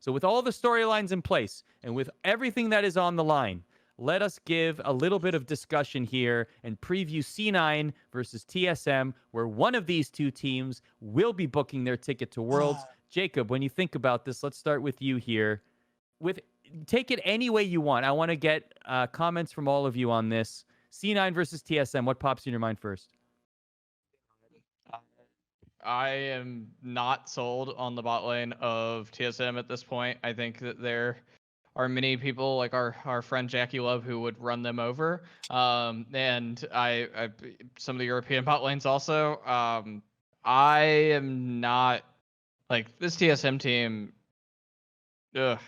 So with all the storylines in place and with everything that is on the line, let us give a little bit of discussion here and preview C9 versus TSM, where one of these two teams will be booking their ticket to Worlds. Jacob, when you think about this, let's start with you here. Take it any way you want. I want to get comments from all of you on this. C9 versus TSM, what pops in your mind first? I am not sold on the bot lane of TSM at this point. I think that there are many people like our friend Jackie Love who would run them over. And I some of the European bot lanes also. I am not like this TSM team. Ugh,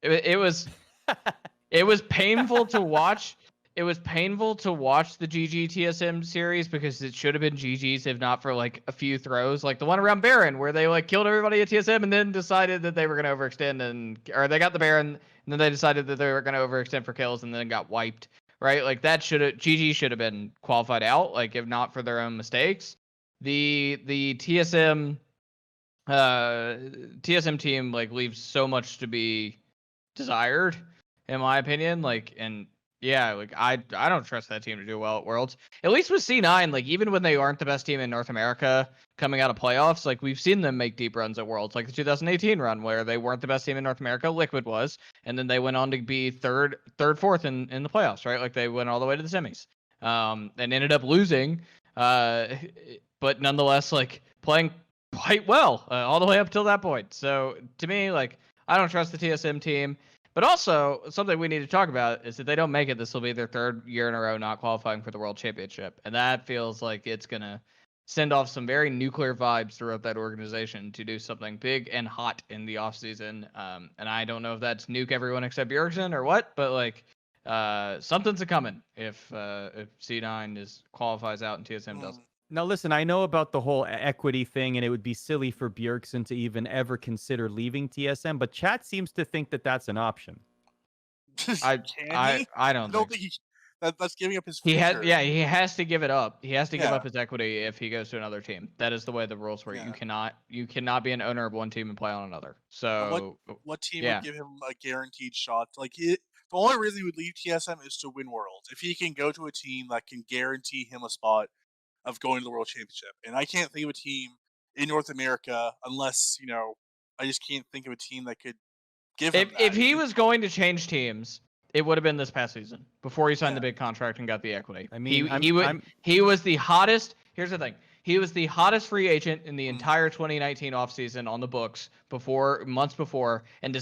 it was painful to watch. It was painful to watch the GG TSM series because it should have been GG's if not for like a few throws, like the one around Baron where they like killed everybody at TSM and then decided that they were gonna overextend or they got the Baron and then they decided that they were gonna overextend for kills and then got wiped. Right, like that GG should have been qualified out, like if not for their own mistakes. The TSM team like leaves so much to be desired, in my opinion. Like, and yeah, like I don't trust that team to do well at Worlds. At least with C9, like even when they aren't the best team in North America coming out of playoffs, like we've seen them make deep runs at Worlds, like the 2018 run where they weren't the best team in North America, Liquid was, and then they went on to be third, fourth in the playoffs, right? Like they went all the way to the semis, and ended up losing, but nonetheless, like playing quite well all the way up till that point. So to me, like I don't trust the TSM team. But also, something we need to talk about is if they don't make it, this will be their third year in a row not qualifying for the World Championship. And that feels like it's going to send off some very nuclear vibes throughout that organization to do something big and hot in the offseason. And I don't know if that's nuke everyone except Bjergsen or what, but like something's a-coming if C9 qualifies out and TSM doesn't. Now, listen, I know about the whole equity thing, and it would be silly for Bjergsen to even ever consider leaving TSM, but chat seems to think that that's an option. I don't think that's giving up his future. He has to give it up. He has to give up his equity if he goes to another team. That is the way the rules work. Yeah. You cannot be an owner of one team and play on another. So what team would give him a guaranteed shot? Like the only reason he would leave TSM is to win Worlds. If he can go to a team that can guarantee him a spot of going to the World Championship. And I can't think of a team in North America unless, I just can't think of a team that could give him that. If he was going to change teams, it would have been this past season before he signed the big contract and got the equity. I mean, he was the hottest. Here's the thing. He was the hottest free agent in the entire 2019 offseason on the books months before. And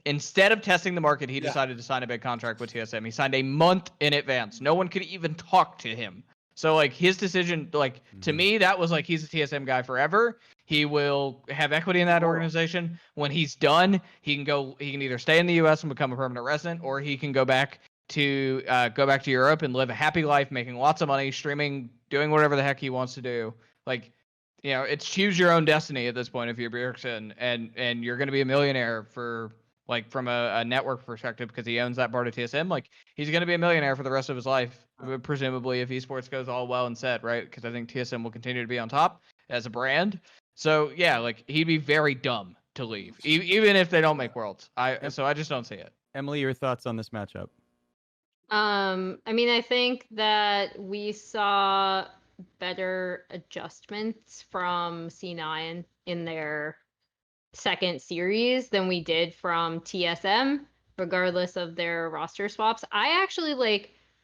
instead of testing the market, he decided to sign a big contract with TSM. He signed a month in advance. No one could even talk to him. So, like, his decision, like, to me, that was, like, he's a TSM guy forever. He will have equity in that organization. When he's done, he can either stay in the U.S. and become a permanent resident, or he can go back to Europe and live a happy life, making lots of money, streaming, doing whatever the heck he wants to do. Like, it's choose your own destiny at this point if you're Bjergsen, and you're going to be a millionaire like from a network perspective because he owns that part of TSM. Like he's going to be a millionaire for the rest of his life, presumably if esports goes all well and set, right? Because I think TSM will continue to be on top as a brand. So yeah, like he'd be very dumb to leave, even if they don't make Worlds. So I just don't see it. Emily, your thoughts on this matchup? I mean, I think that we saw better adjustments from C9 in their second series than we did from TSM, regardless of their roster swaps. I actually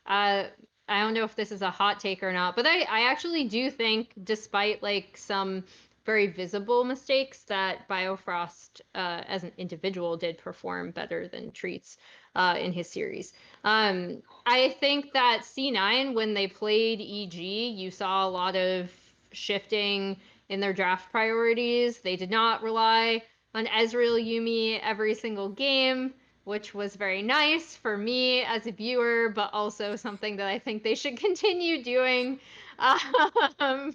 I don't know if this is a hot take or not, but I actually do think, despite like some very visible mistakes, that Biofrost as an individual did perform better than Treats in his series. I think that C9, when they played EG, you saw a lot of shifting in their draft priorities. They did not rely on Ezreal Yuumi every single game, which was very nice for me as a viewer, but also something that I think they should continue doing. I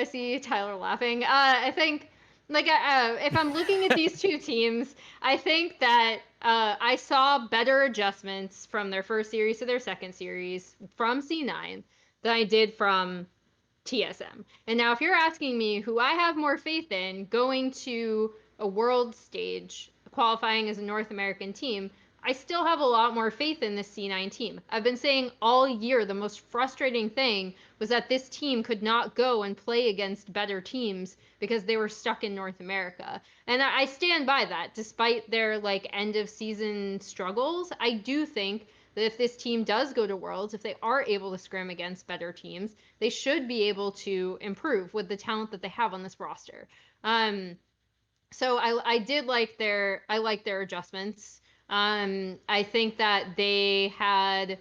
see Tyler laughing. I think, if I'm looking at these two teams, I think that I saw better adjustments from their first series to their second series from C9 than I did from TSM. And now if you're asking me who I have more faith in going to a world stage qualifying as a North American team, I still have a lot more faith in this C9 team. I've been saying all year the most frustrating thing was that this team could not go and play against better teams because they were stuck in North America. And I stand by that. Despite their like end of season struggles, I do think that if this team does go to Worlds, if they are able to scrim against better teams, they should be able to improve with the talent that they have on this roster. So I did like their adjustments. I think that they had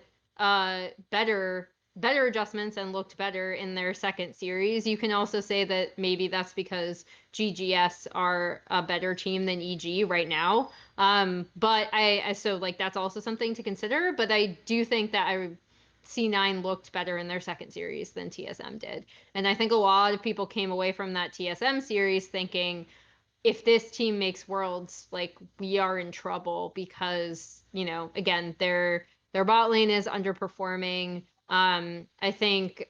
better adjustments and looked better in their second series. You can also say that maybe that's because GGS are a better team than EG right now. But I so like that's also something to consider. But I do think that C9 looked better in their second series than TSM did. And I think a lot of people came away from that TSM series thinking, if this team makes Worlds, like we are in trouble because, you know, again, their bot lane is underperforming. I think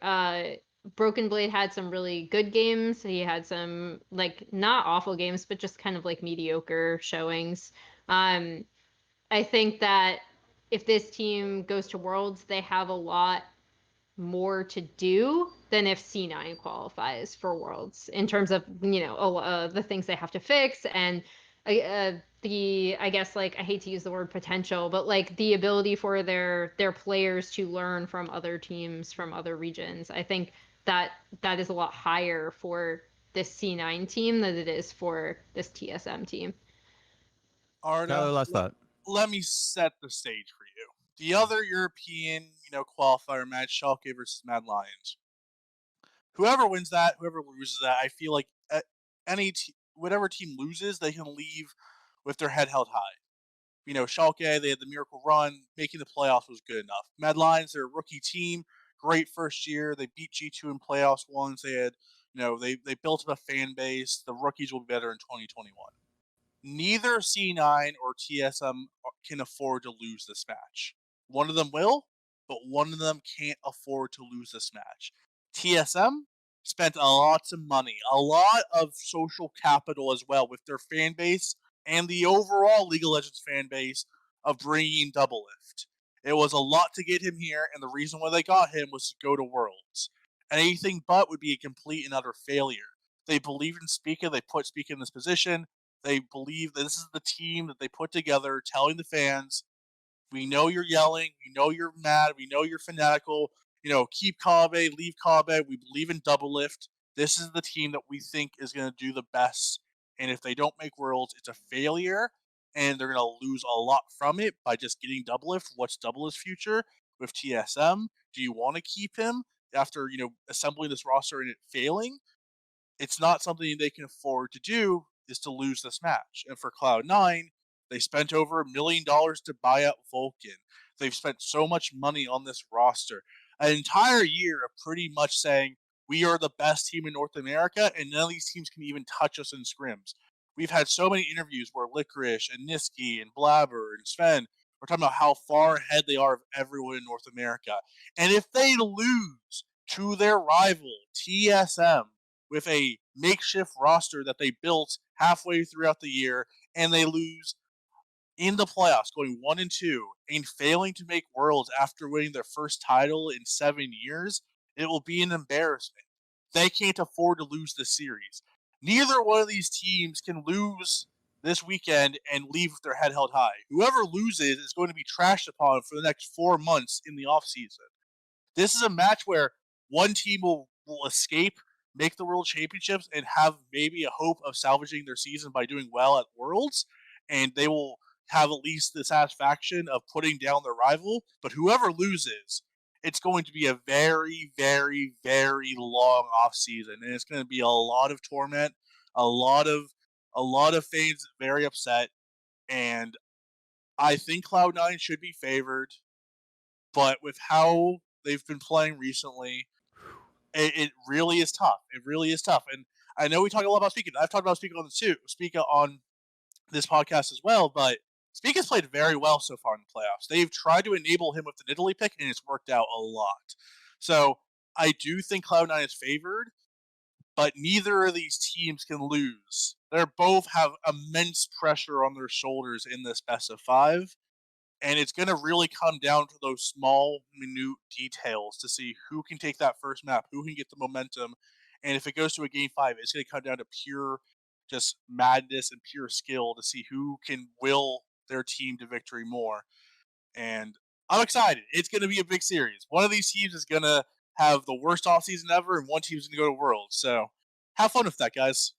Broken Blade had some really good games. He had some like not awful games, but just kind of like mediocre showings. I think that if this team goes to Worlds, they have a lot more to do than if C9 qualifies for Worlds in terms of, you know, the things they have to fix and I guess like I hate to use the word potential, but like the ability for their players to learn from other teams from other regions. I think that is a lot higher for this C9 team than it is for this TSM team. Arda, Tyler, last thought. let me set the stage for you. The other European, qualifier match, Schalke versus Mad Lions. Whoever wins that, whoever loses that, I feel like whatever team loses, they can leave with their head held high. Schalke, they had the miracle run. Making the playoffs was good enough. Mad Lions, they're a rookie team. Great first year. They beat G2 in playoffs once. They had, they built up a fan base. The rookies will be better in 2021. Neither C9 or TSM can afford to lose this match. One of them will, but one of them can't afford to lose this match. TSM spent a lot of money, a lot of social capital as well with their fan base and the overall League of Legends fan base of bringing Doublelift. It was a lot to get him here, and the reason why they got him was to go to Worlds. Anything but would be a complete and utter failure. They believed in Spica, they put Spica in this position. They believe that this is the team that they put together, telling the fans, we know you're yelling, we know you're mad, we know you're fanatical, keep Kabe, leave Kabe, we believe in Doublelift. This is the team that we think is going to do the best, and if they don't make Worlds, it's a failure, and they're going to lose a lot from it by just getting Doublelift. What's Doublelift's future with TSM? Do you want to keep him after, assembling this roster and it failing? It's not something they can afford to do, is to lose this match. And for Cloud9, they spent over $1 million to buy out Vulcan. They've spent so much money on this roster. An entire year of pretty much saying, we are the best team in North America, and none of these teams can even touch us in scrims. We've had so many interviews where Licorice and Niski and Blabber and Sven are talking about how far ahead they are of everyone in North America. And if they lose to their rival, TSM, with a makeshift roster that they built halfway throughout the year, and they lose in the playoffs, going 1-2, and failing to make Worlds after winning their first title in 7 years, it will be an embarrassment. They can't afford to lose this series. Neither one of these teams can lose this weekend and leave with their head held high. Whoever loses is going to be trashed upon for the next 4 months in the offseason. This is a match where one team will escape, make the World Championships, and have maybe a hope of salvaging their season by doing well at Worlds, and they will have at least the satisfaction of putting down their rival. But whoever loses, it's going to be a very, very, very long off season, and it's going to be a lot of torment, a lot of fans very upset, and I think Cloud9 should be favored, but with how they've been playing recently, it really is tough. It really is tough. And I know we talk a lot about Spica. I've talked about Spica on this podcast as well, but Spica's played very well so far in the playoffs. They've tried to enable him with the Italy pick, and it's worked out a lot. So I do think Cloud9 is favored, but neither of these teams can lose. They both have immense pressure on their shoulders in this best of 5. And it's going to really come down to those small, minute details to see who can take that first map, who can get the momentum. And if it goes to a game 5, it's going to come down to pure just madness and pure skill to see who can will their team to victory more. And I'm excited. It's going to be a big series. One of these teams is going to have the worst offseason ever, and one team's going to go to Worlds. So have fun with that, guys.